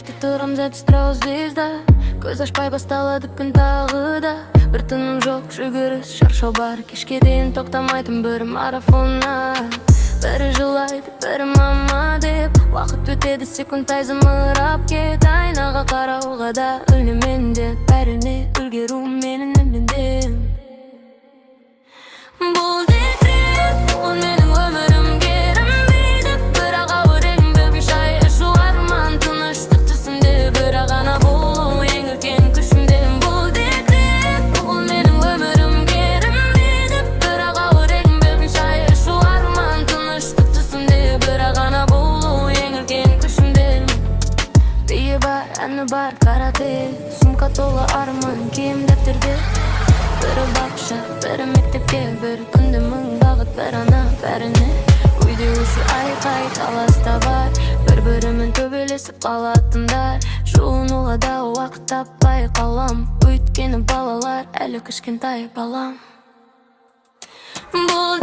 Күтіп тұрам зәтістірау звезда. Көз ашпай басталады күн тағы да. Бір тыным жоқ, жүгіріс, шаршау бар. Кешке дейін тоқтамайтын бір марафонна. Бірі жылайды, бірі мама деп. Уақыт өтеді, секунд ай зымырап кет. Айнаға қарауға да үлнемен деп. Бәріне үлгеру менің міндетім. Бұл декрет, ол менің өмірімге ерінбейді. Бірақ ауыр еңбегім шай ашу арман. Тыныштық түсімде, бірақ ғана болу ең үлкен күшімде. Бұл декрет, ол менің өмірімге ерінбейді. Бірақ ауыр еңбегім шай ашу арман. Тыныштық түсімде, бірақ ғана болу ең үлкен күшімде. Биі бар, әні бар, карате. Сумка толы арман, киім дәптерде. Бірі бақша, бірі мектепке. Бір күнде мың бағыт, бір ана бәріне. Үйде өші айқай, таласта бар. Бір-бірімен төбелесіп қалатындар. Жуынуға уақыт таппай қалам. Өйткені балалар әлі кішкентай балам. Бұл